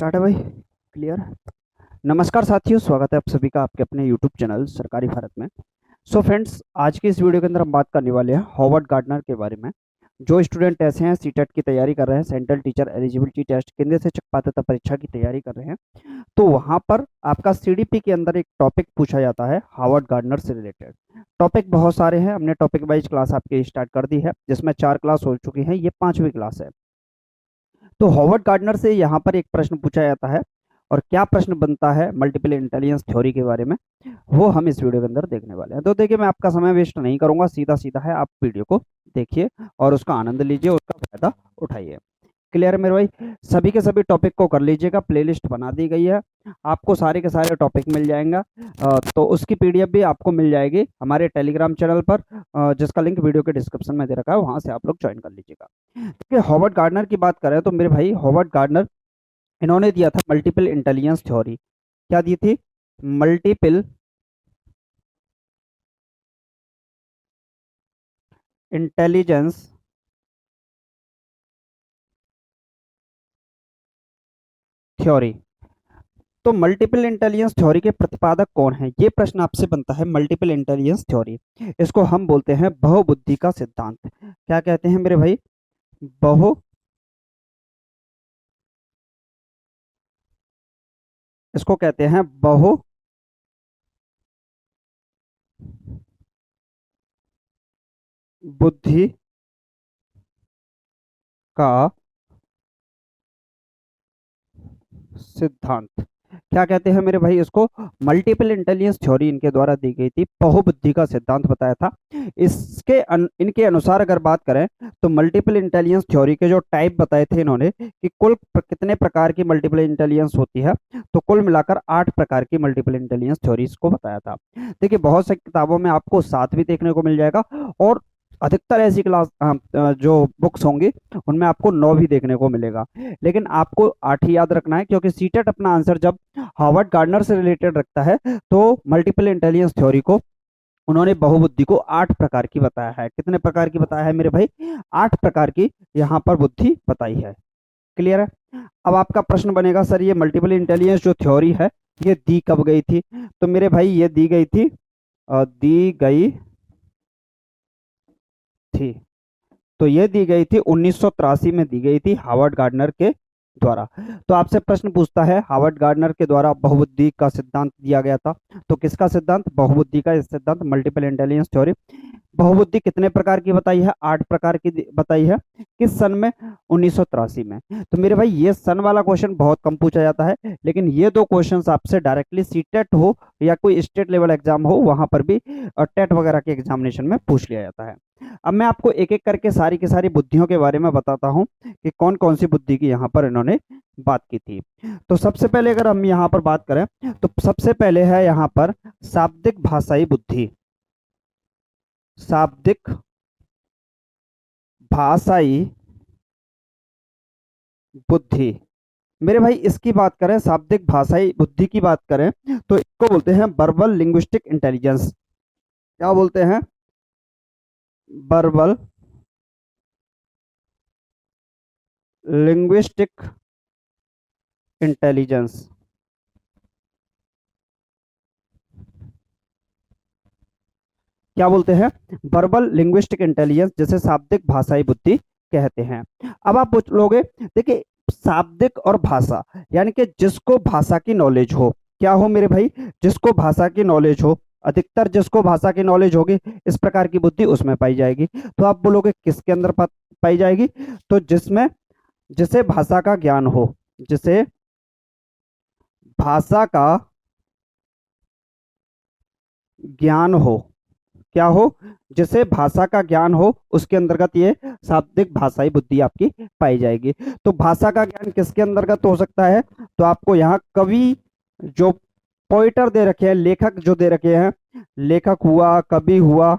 Start है भाई। Clear. नमस्कार साथियों, स्वागत है आप सभी का आपके अपने यूट्यूब चैनल सरकारी भारत में। सो फ्रेंड्स, आज की इस वीडियो के अंदर हम बात करने वाले हैं हॉवर्ड गार्डनर के बारे में। जो स्टूडेंट ऐसे हैं सीटेट की तैयारी कर रहे हैं, सेंट्रल टीचर एलिजिबिलिटी टेस्ट केंद्र से पात्रता परीक्षा की तैयारी कर रहे हैं, तो वहां पर आपका सीडीपी के अंदर एक टॉपिक पूछा जाता है हॉवर्ड गार्डनर से रिलेटेड। टॉपिक बहुत सारे हैं, हमने टॉपिक वाइज क्लास आपकी स्टार्ट कर दी है, जिसमें 4 क्लास हो चुकी हैं, ये 5वीं क्लास है। तो हॉवर्ड गार्डनर से यहाँ पर एक प्रश्न पूछा जाता है, और क्या प्रश्न बनता है मल्टीपल इंटेलिजेंस थ्योरी के बारे में, वो हम इस वीडियो के अंदर देखने वाले हैं। तो देखिए, मैं आपका समय वेस्ट नहीं करूंगा, सीधा सीधा है, आप वीडियो को देखिए और उसका आनंद लीजिए, उसका फायदा उठाइए। क्लियर है मेरे भाई? सभी के सभी टॉपिक को कर लीजिएगा, प्लेलिस्ट बना दी गई है, आपको सारे के सारे टॉपिक मिल जाएंगे। तो उसकी पीडीएफ भी आपको मिल जाएगी हमारे टेलीग्राम चैनल पर, जिसका लिंक वीडियो के डिस्क्रिप्शन में दे रखा है, वहां से आप लोग ज्वाइन कर लीजिएगा। देखिए, हॉवर्ड गार्डनर की बात करें तो मेरे भाई हॉवर्ड गार्डनर, इन्होंने दिया था मल्टीपल इंटेलिजेंस थ्योरी। क्या दी थी? Multiple intelligence theory. तो मल्टीपल इंटेलिजेंस थ्योरी के प्रतिपादक कौन है, ये प्रश्न आपसे बनता है। मल्टीपल इंटेलिजेंस थ्योरी, इसको हम बोलते हैं बहुबुद्धि का सिद्धांत। क्या कहते हैं मेरे भाई? बहु इसको कहते हैं बहुबुद्धि का सिद्धांत। क्या कहते हैं मेरे भाई इसको? मल्टीपल इंटेलिजेंस थ्योरी इनके द्वारा दी गई थी, बहुबुद्धि का सिद्धांत बताया था। इनके अनुसार अगर बात करें तो मल्टीपल इंटेलिजेंस थ्योरी के जो टाइप बताए थे इन्होंने, कि कितने प्रकार की मल्टीपल इंटेलिजेंस होती है, तो कुल मिलाकर 8 प्रकार की मल्टीपल इंटेलिजेंस थ्योरीज को बताया था। देखिए, बहुत सी किताबों में आपको 7 भी देखने को मिल जाएगा, और अधिकतर ऐसी क्लास जो बुक्स होंगी उनमें आपको 9 भी देखने को मिलेगा, लेकिन आपको 8 ही याद रखना है, क्योंकि सीटेट अपना आंसर जब हार्वर्ड गार्डनर से रिलेटेड रखता है तो मल्टीपल इंटेलिजेंस थ्योरी को उन्होंने बहुबुद्धि को 8 प्रकार की बताया है। कितने प्रकार की बताया है मेरे भाई? 8 प्रकार की यहाँ पर बुद्धि बताई है। क्लियर है? अब आपका प्रश्न बनेगा, सर ये मल्टीपल इंटेलिजेंस जो थ्योरी है ये दी कब गई थी? तो मेरे भाई ये दी गई थी, थी तो ये दी गई थी 1983 में दी गई थी हार्वर्ड गार्डनर के द्वारा। तो आपसे प्रश्न पूछता है, हार्वर्ड गार्डनर के द्वारा बहुबुद्धि का सिद्धांत दिया गया था, तो किसका सिद्धांत? बहुबुद्धि का सिद्धांत, मल्टीपल इंटेलिजेंस थ्योरी। बहुबुद्धि कितने प्रकार की बताई है? 8 प्रकार की बताई है। किस सन में? 1983 में। तो मेरे भाई ये सन वाला क्वेश्चन बहुत कम पूछा जाता है, लेकिन ये दो क्वेश्चंस आपसे डायरेक्टली सीटेट हो या कोई स्टेट लेवल एग्जाम हो, वहां पर भी टेट वगैरह के एग्जामिनेशन में पूछ लिया जाता है। अब मैं आपको एक एक करके सारी की सारी बुद्धियों के बारे में बताता हूं कि कौन कौन सी बुद्धि की यहाँ पर इन्होंने बात की थी। तो सबसे पहले अगर हम यहाँ पर बात करें तो सबसे पहले है यहाँ पर शाब्दिक भाषाई बुद्धि। शाब्दिक भाषाई बुद्धि। मेरे भाई इसकी बात करें, शाब्दिक भाषाई बुद्धि की बात करें, तो इसको बोलते हैं वर्बल लिंग्विस्टिक इंटेलिजेंस। क्या बोलते हैं? Verbal linguistic intelligence. क्या बोलते हैं? वर्बल लिंग्विस्टिक इंटेलिजेंस, जैसे शाब्दिक भाषाई बुद्धि कहते हैं। अब आप पूछ लोगे, देखिए शाब्दिक और भाषा, यानी कि जिसको भाषा की नॉलेज हो। क्या हो मेरे भाई? जिसको भाषा की नॉलेज हो, अधिकतर जिसको भाषा की नॉलेज होगी इस प्रकार की बुद्धि उसमें पाई जाएगी। तो आप बोलोगे किसके अंदर पाई जाएगी? तो जिसमें, जिसे भाषा का ज्ञान हो, जिसे भाषा का ज्ञान हो। क्या हो? जिसे भाषा का ज्ञान हो, उसके अंतर्गत ये शाब्दिक भाषाई बुद्धि आपकी पाई जाएगी। तो भाषा का ज्ञान किसके अंतर्गत हो सकता है? तो आपको यहाँ कवि, जो पोइटर दे रखे हैं, लेखक जो दे रखे हैं, लेखक हुआ, कवि हुआ,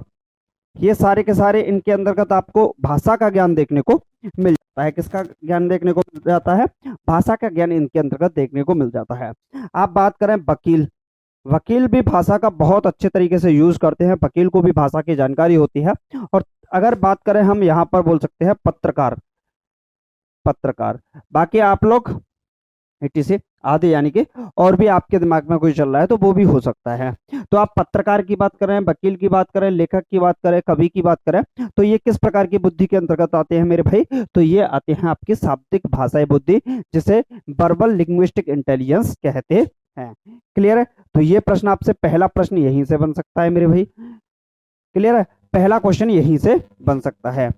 ये सारे के सारे इनके अंतर्गत आपको भाषा का ज्ञान देखने को मिल जाता है। किसका ज्ञान देखने को मिल जाता है? भाषा का ज्ञान इनके अंतर्गत देखने को मिल जाता है। आप बात करें वकील, वकील भी भाषा का बहुत अच्छे तरीके से यूज करते हैं, वकील को भी भाषा की जानकारी होती है। और अगर बात करें हम यहाँ पर बोल सकते हैं पत्रकार, पत्रकार। बाकी आप लोग etc आदि, यानी कि और भी आपके दिमाग में कोई चल रहा है तो वो भी हो सकता है। तो आप पत्रकार की बात करें, वकील की बात करें, लेखक की बात करें, कवि की बात करें, तो ये किस प्रकार की बुद्धि के अंतर्गत आते हैं मेरे भाई? तो ये आते हैं आपकी शाब्दिक भाषाई बुद्धि, जिसे वर्बल लिंग्विस्टिक इंटेलिजेंस कहते हैं। क्लियर है? तो ये प्रश्न आपसे पहला प्रश्न यहीं से बन सकता है मेरे भाई। क्लियर है? पहला क्वेश्चन यहीं से बन सकता है।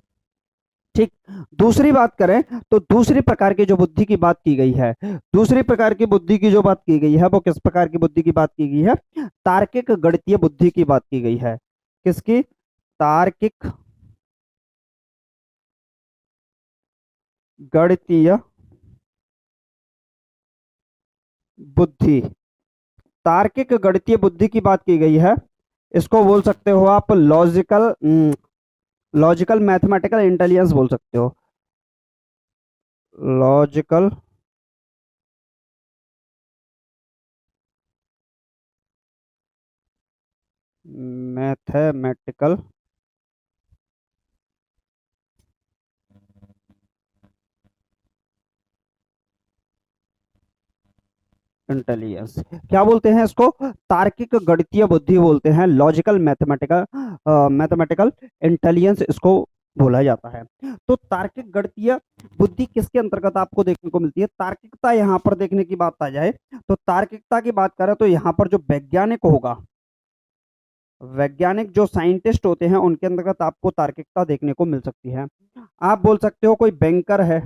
ठीक। दूसरी बात करें तो दूसरी प्रकार की जो बुद्धि की बात की गई है, दूसरी प्रकार की बुद्धि की जो बात की गई है वो किस प्रकार की बुद्धि की बात की गई है? तार्किक गणितीय बुद्धि की बात की गई है। किसकी? तार्किक गणितीय बुद्धि। तार्किक गणितीय बुद्धि की बात की गई है। इसको बोल सकते हो आप लॉजिकल लॉजिकल मैथमेटिकल इंटेलिजेंस बोल सकते हो। Logical mathematical intelligence. क्या बोलते हैं इसको? तार्किक गणितीय बुद्धि बोलते हैं, लॉजिकल मैथमेटिकल मैथमेटिकल इंटेलिजेंस इसको बोला जाता है। तो तार्किक गणितीय बुद्धि किसके अंतर्गत आपको देखने को मिलती है? तार्किकता यहाँ पर देखने की बात आ जाए तो तार्किकता की बात करें तो यहाँ पर जो वैज्ञानिक होगा, वैज्ञानिक जो साइंटिस्ट होते हैं उनके अंतर्गत आपको तार्किकता देखने को मिल सकती है। आप बोल सकते हो कोई बैंकर है,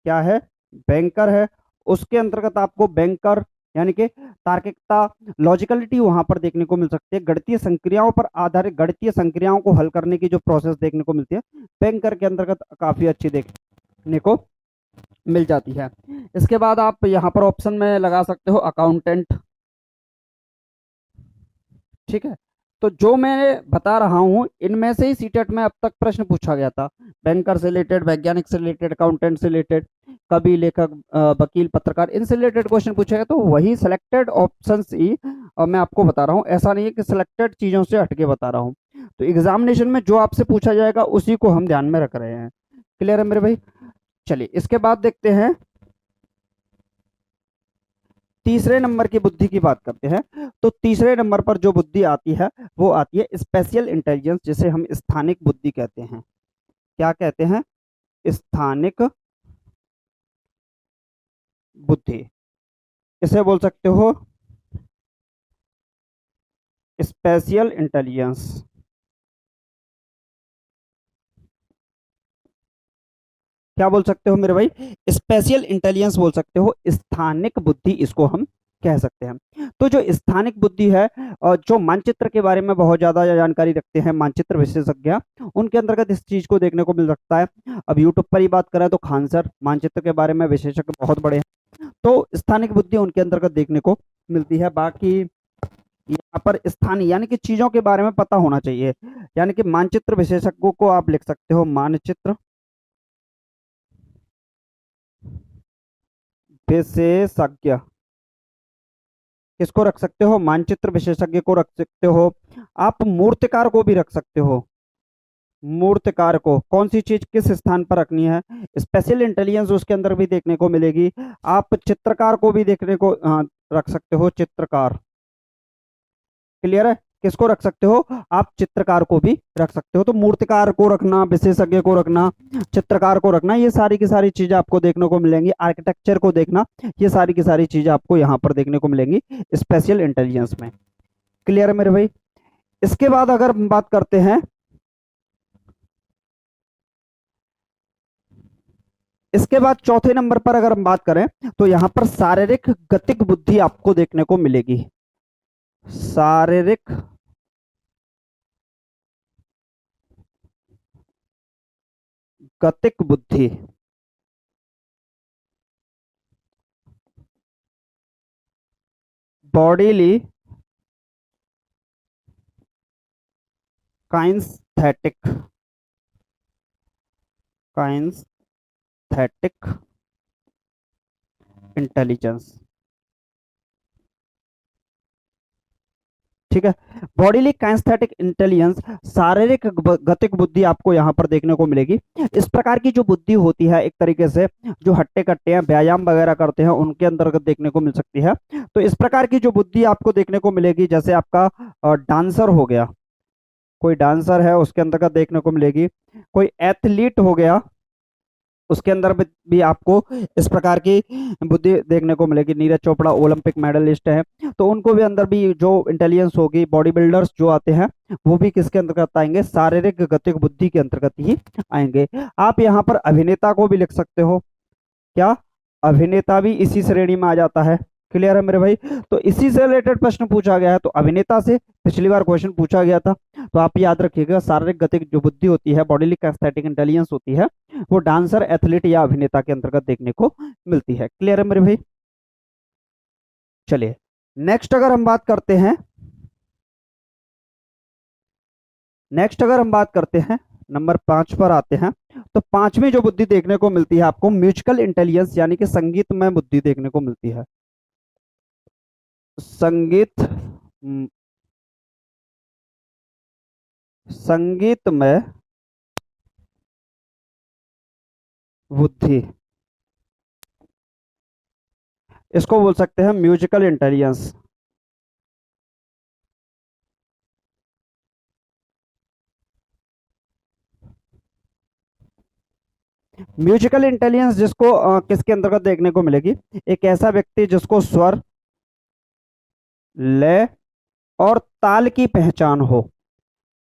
क्या है? बैंकर है, उसके अंतर्गत आपको बैंकर यानी कि तार्किकता, लॉजिकलिटी वहां पर देखने को मिल सकती है। गणितीय संक्रियाओं पर आधारित गणितीय संक्रियाओं को हल करने की जो प्रोसेस देखने को मिलती है, बैंकर के अंतर्गत काफी अच्छी देखने को मिल जाती है। इसके बाद आप यहाँ पर ऑप्शन में लगा सकते हो अकाउंटेंट। ठीक है। तो जो मैं बता रहा हूँ इनमें से ही सीटेट में अब तक प्रश्न पूछा गया था। बैंकर से रिलेटेड, वैज्ञानिक से रिलेटेड, अकाउंटेंट से रिलेटेड, कवि, लेखक, वकील, पत्रकार, इनसे रिलेटेड क्वेश्चन पूछा गया, तो वही सिलेक्टेड ऑप्शन ही मैं आपको बता रहा हूँ। ऐसा नहीं है कि सिलेक्टेड चीजों से हटके बता रहा हूँ। तो एग्जामिनेशन में जो आपसे पूछा जाएगा उसी को हम ध्यान में रख रहे हैं। क्लियर है मेरे भाई? चलिए इसके बाद देखते हैं, तीसरे नंबर की बुद्धि की बात करते हैं। तो तीसरे नंबर पर जो बुद्धि आती है वो आती है स्पेशल इंटेलिजेंस, जिसे हम स्थानिक बुद्धि कहते हैं। क्या कहते हैं? स्थानिक बुद्धि। इसे बोल सकते हो स्पेशल इंटेलिजेंस। क्या बोल सकते हो मेरे भाई? स्पेशल इंटेलिजेंस बोल सकते हो, स्थानिक बुद्धि इसको हम कह सकते हैं। तो जो स्थानिक बुद्धि है और जो मानचित्र के बारे में बहुत ज्यादा जानकारी रखते हैं, मानचित्र विशेषज्ञ, उनके अंतर्गत इस चीज को देखने को मिल सकता है। अब यूट्यूब पर ही बात करें तो खान सर मानचित्र के बारे में विशेषज्ञ बहुत बड़े हैं, तो स्थानिक बुद्धि उनके अंतर्गत देखने को मिलती है। बाकी यहाँ पर स्थानीय यानी कि चीजों के बारे में पता होना चाहिए, यानी कि मानचित्र विशेषज्ञों को आप लिख सकते हो मानचित्र विशेषज्ञ। किसको रख सकते हो? मानचित्र विशेषज्ञ को रख सकते हो। आप मूर्तिकार को भी रख सकते हो। मूर्तिकार को कौन सी चीज किस स्थान पर रखनी है, स्पेशल इंटेलिजेंस उसके अंदर भी देखने को मिलेगी। आप चित्रकार को भी देखने को रख सकते हो, चित्रकार। क्लियर है? किसको रख सकते हो? आप चित्रकार को भी रख सकते हो। तो मूर्तिकार को रखना, विशेषज्ञ को रखना, चित्रकार को रखना, ये सारी की सारी चीजें आपको देखने को मिलेंगी। आर्किटेक्चर को देखना, ये सारी की सारी चीजें आपको यहाँ पर देखने को मिलेंगी स्पेशल इंटेलिजेंस में। क्लियर है मेरे भाई? इसके बाद अगर हम बात करते हैं, इसके बाद चौथे नंबर पर अगर हम बात करें तो यहाँ पर शारीरिक गतिक बुद्धि आपको देखने को मिलेगी। शारीरिक गतिक बुद्धि। Bodily kinaesthetic, kinaesthetic intelligence. ठीक है। बॉडीली काइनेस्थेटिक इंटेलिजेंस, शारीरिक गतिक बुद्धि आपको यहाँ पर देखने को मिलेगी। इस प्रकार की जो बुद्धि होती है एक तरीके से जो हट्टे कट्टे हैं, व्यायाम वगैरह करते हैं, उनके अंतर्गत देखने को मिल सकती है। तो इस प्रकार की जो बुद्धि आपको देखने को मिलेगी, जैसे आपका डांसर हो गया, कोई डांसर है उसके अंतर्गत देखने को मिलेगी, कोई एथलीट हो गया उसके अंदर भी आपको इस प्रकार की बुद्धि देखने को मिलेगी। नीरज चोपड़ा ओलंपिक मेडलिस्ट है, तो उनको भी अंदर भी जो इंटेलिजेंस होगी, बॉडी बिल्डर्स जो आते हैं वो भी किसके अंतर्गत आएंगे, शारीरिक गतिक बुद्धि के अंतर्गत ही आएंगे। आप यहाँ पर अभिनेता को भी लिख सकते हो, क्या अभिनेता भी इसी श्रेणी में आ जाता है। क्लियर है मेरे भाई। तो इसी से रिलेटेड प्रश्न पूछा गया है, तो अभिनेता से पिछली बार क्वेश्चन पूछा गया था। तो आप याद रखिएगा, शारीरिक गतिक जो बुद्धि होती है, बॉडीली काइनेस्थेटिक इंटेलिजेंस होती है, वो डांसर, एथलीट या अभिनेता के अंतर्गत देखने को मिलती है। क्लियर है मेरे भाई। चलिए नेक्स्ट अगर हम बात करते हैं, नंबर 5 पर आते हैं। तो पांचवी जो बुद्धि देखने को मिलती है आपको, म्यूजिकल इंटेलिजेंस यानी कि संगीतमय बुद्धि देखने को मिलती है। संगीतमय बुद्धि, इसको बोल सकते हैं म्यूजिकल इंटेलिजेंस। म्यूजिकल इंटेलिजेंस जिसको किसके अंतर्गत देखने को मिलेगी, एक ऐसा व्यक्ति जिसको स्वर, लय और ताल की पहचान हो।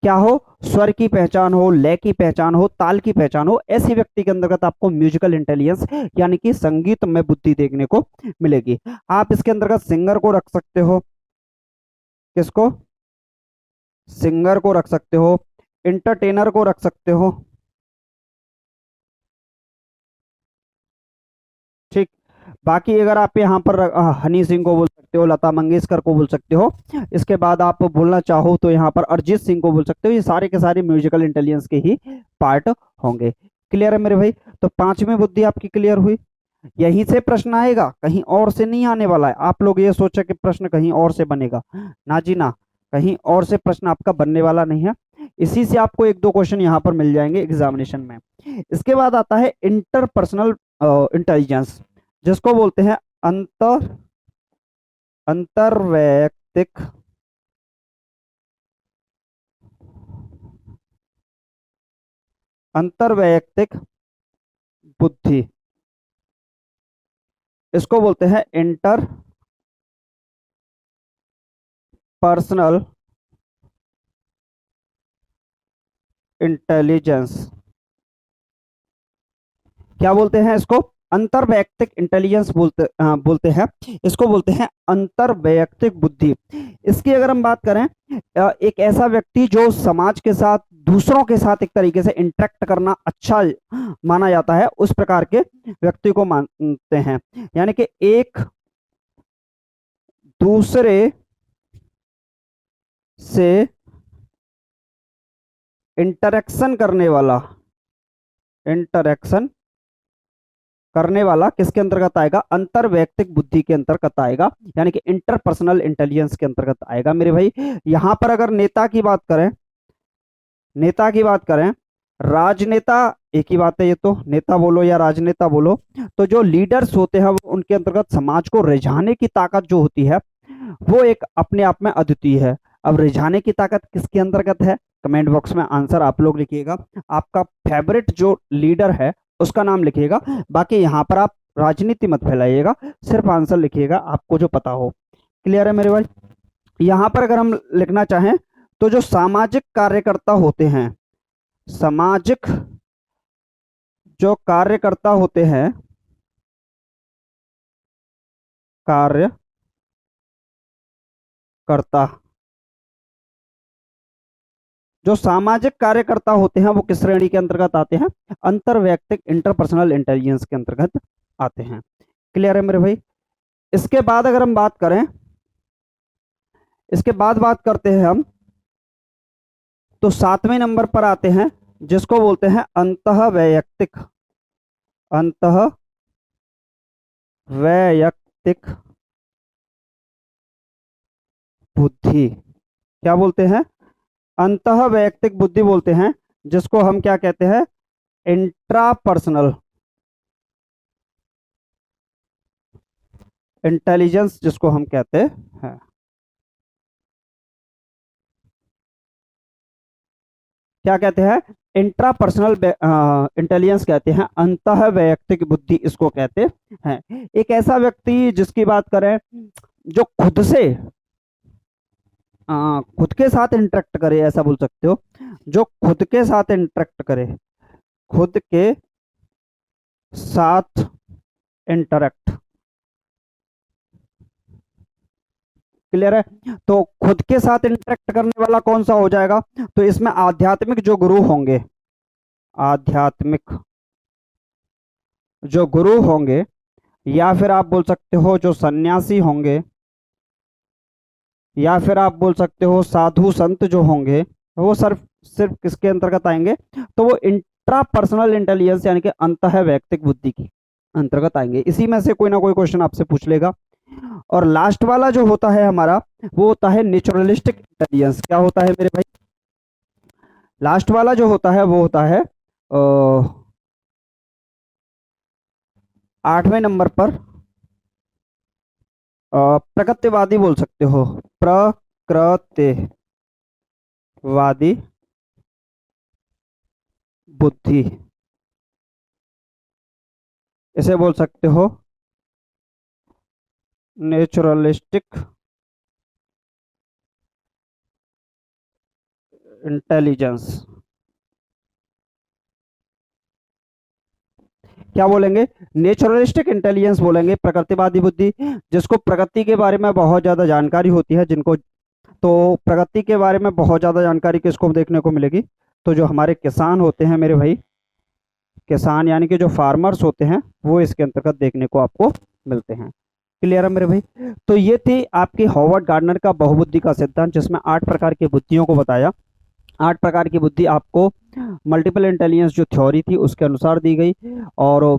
क्या हो, स्वर की पहचान हो, लय की पहचान हो, ताल की पहचान हो, ऐसे व्यक्ति के अंतर्गत आपको म्यूजिकल इंटेलिजेंस यानी कि संगीतमय बुद्धि देखने को मिलेगी। आप इसके अंतर्गत सिंगर को रख सकते हो, किसको, सिंगर को रख सकते हो, इंटरटेनर को रख सकते हो, ठीक। बाकी अगर आप यहाँ पर हनी सिंह को बोल सकते हो, लता मंगेशकर को बोल सकते हो, इसके बाद आप बोलना चाहो तो यहाँ पर अरिजीत सिंह को बोल सकते हो। ये सारे के सारे म्यूजिकल इंटेलिजेंस के ही पार्ट होंगे। क्लियर है मेरे भाई। तो पांचवी बुद्धि आपकी क्लियर हुई। यहीं से प्रश्न आएगा, कहीं और से नहीं आने वाला है। आप लोग ये सोचे कि प्रश्न कहीं और से बनेगा, ना जी ना, कहीं और से प्रश्न आपका बनने वाला नहीं है। इसी से आपको एक दो क्वेश्चन यहाँ पर मिल जाएंगे एग्जामिनेशन में। इसके बाद आता है इंटरपर्सनल इंटेलिजेंस, जिसको बोलते हैं अंतरवैयक्तिक अंतरवैयक्तिक बुद्धि, इसको बोलते हैं इंटर पर्सनल इंटेलिजेंस। क्या बोलते हैं इसको, अंतरवैयक्तिक इंटेलिजेंस बोलते हैं। इसको बोलते हैं अंतरवैयक्तिक बुद्धि। इसकी अगर हम बात करें, एक ऐसा व्यक्ति जो समाज के साथ, दूसरों के साथ एक तरीके से इंटरेक्ट करना अच्छा माना जाता है, उस प्रकार के व्यक्ति को मानते हैं। यानी कि एक दूसरे से इंटरेक्शन करने वाला किसके अंतर्गत आएगा, अंतरवैयक्तिक बुद्धि के अंतर्गत आएगा, यानी कि इंटरपर्सनल इंटेलिजेंस के अंतर्गत आएगा मेरे भाई। यहां पर अगर नेता की बात करें, राजनेता, एक ही बात है ये, तो नेता बोलो या राजनेता बोलो, तो जो लीडर्स होते हैं वो उनके अंतर्गत समाज को रिझाने की ताकत जो होती है वो एक अपने आप में अद्वितीय है। अब रिझाने की ताकत किसके अंतर्गत है, कमेंट बॉक्स में आंसर आप लोग लिखिएगा। आपका फेवरेट जो लीडर है उसका नाम लिखिएगा। बाकी यहाँ पर आप राजनीति मत फैलाइएगा, सिर्फ आंसर लिखिएगा आपको जो पता हो। क्लियर है मेरे भाई। यहाँ पर अगर हम लिखना चाहें तो जो सामाजिक कार्यकर्ता होते हैं, सामाजिक जो कार्यकर्ता होते हैं, कार्यकर्ता, जो सामाजिक कार्यकर्ता होते हैं वो किस श्रेणी के अंतर्गत आते हैं, अंतरवैयक्तिक इंटरपर्सनल इंटेलिजेंस के अंतर्गत आते हैं। क्लियर है मेरे भाई। इसके बाद अगर हम बात करें, इसके बाद बात करते हैं हम, तो 7वें नंबर पर आते हैं, जिसको बोलते हैं अंतः वैयक्तिक बुद्धि। क्या बोलते हैं, अंतः वैयक्तिक बुद्धि बोलते हैं, जिसको हम क्या कहते हैं, इंट्रापर्सनल इंटेलिजेंस जिसको हम कहते हैं। क्या कहते हैं, इंट्रापर्सनल इंटेलिजेंस कहते हैं, अंतः वैयक्तिक बुद्धि इसको कहते हैं। एक ऐसा व्यक्ति जिसकी बात करें जो खुद से खुद के साथ इंटरेक्ट करे, ऐसा बोल सकते हो, जो खुद के साथ इंटरेक्ट करे, खुद के साथ इंटरेक्ट, क्लियर है। तो खुद के साथ इंटरेक्ट करने वाला कौन सा हो जाएगा, तो इसमें आध्यात्मिक जो गुरु होंगे, आध्यात्मिक जो गुरु होंगे, या फिर आप बोल सकते हो जो सन्यासी होंगे, या फिर आप बोल सकते हो साधु संत जो होंगे, वो सिर्फ सिर्फ किसके अंतर्गत आएंगे, तो वो इंट्रा पर्सनल इंटेलिजेंस यानी कि अंतः वैयक्तिक बुद्धि की अंतर्गत आएंगे। इसी में से कोई ना कोई क्वेश्चन आपसे पूछ लेगा। और लास्ट वाला जो होता है हमारा, वो होता है नेचुरलिस्टिक इंटेलिजेंस। क्या होता है मेरे भाई, लास्ट वाला जो होता है वो होता है 8वें नंबर पर प्रकृतिवादी बोल सकते हो, प्रकृतिवादी बुद्धि इसे बोल सकते हो, नेचुरलिस्टिक इंटेलिजेंस। क्या बोलेंगे, नेचुरलिस्टिक इंटेलिजेंस बोलेंगे, प्रकृतिवादी बुद्धि, जिसको प्रकृति के बारे में बहुत ज़्यादा जानकारी होती है, जिनको तो प्रकृति के बारे में बहुत ज़्यादा जानकारी किसको देखने को मिलेगी, तो जो हमारे किसान होते हैं मेरे भाई, किसान यानी कि जो फार्मर्स होते हैं, वो इसके अंतर्गत देखने को आपको मिलते हैं। क्लियर है मेरे भाई। तो ये थी आपकी हॉवर्ड गार्डनर का बहुबुद्धि का सिद्धांत, जिसमें 8 प्रकार की बुद्धियों को बताया। 8 प्रकार की बुद्धि आपको मल्टीपल इंटेलिजेंस जो थ्योरी थी उसके अनुसार दी गई, और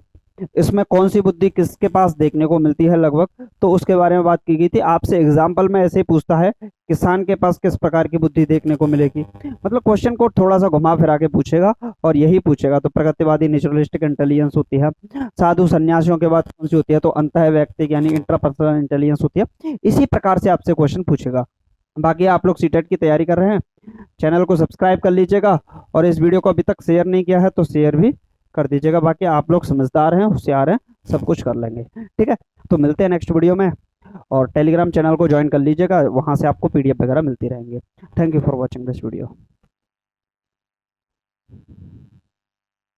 इसमें कौन सी बुद्धि किसके पास देखने को मिलती है लगभग, तो उसके बारे में बात की गई थी। आपसे एग्जाम्पल में ऐसे ही पूछता है, किसान के पास किस प्रकार की बुद्धि देखने को मिलेगी, मतलब क्वेश्चन को थोड़ा सा घुमा फिरा के पूछेगा, और यही पूछेगा। तो प्रकृतिवादी नेचुरलिस्टिक इंटेलिजेंस होती है, साधु सन्यासियों के बाद कौन सी होती है, तो अंतः वैयक्तिक यानी इंट्रापर्सनल इंटेलिजेंस होती है। इसी प्रकार से आपसे क्वेश्चन पूछेगा। बाकी आप लोग सीटेट की तैयारी कर रहे हैं, चैनल को सब्सक्राइब कर लीजिएगा, और इस वीडियो को अभी तक शेयर नहीं किया है तो शेयर भी कर दीजिएगा। बाकी आप लोग समझदार हैं, होशियार हैं, सब कुछ कर लेंगे, ठीक है। तो मिलते हैं नेक्स्ट वीडियो में, और टेलीग्राम चैनल को ज्वाइन कर लीजिएगा, वहां से आपको पीडीएफ वगैरह मिलती रहेंगे। Thank you for watching this video.